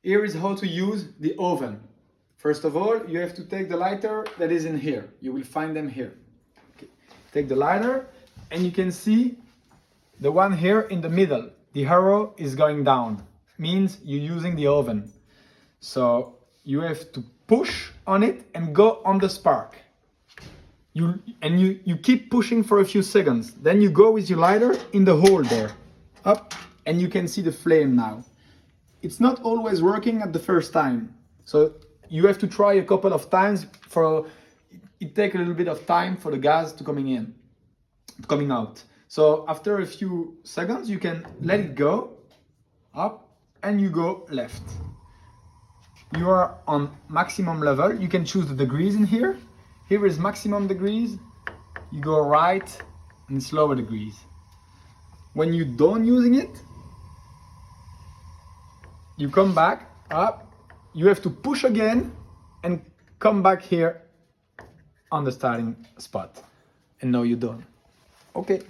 Here is how to use the oven. First of all, you have to take the lighter that is in here. You will find them here. Okay. Take the lighter and you can see the one here in the middle. The arrow is going down. Means you're using the oven. So you have to push on it and go on the spark. You keep pushing for a few seconds. Then you go with your lighter in the hole there. Up, and you can see the flame now. It's not always working at the first time. So you have to try a couple of times it takes a little bit of time for the gas to coming out. So after a few seconds, you can let it go up and you go left. You are on maximum level. You can choose the degrees in here. Here is maximum degrees. You go right and it's lower degrees. When you don't using it, you come back up. You have to push again and come back here on the starting spot. And now you're done. Okay.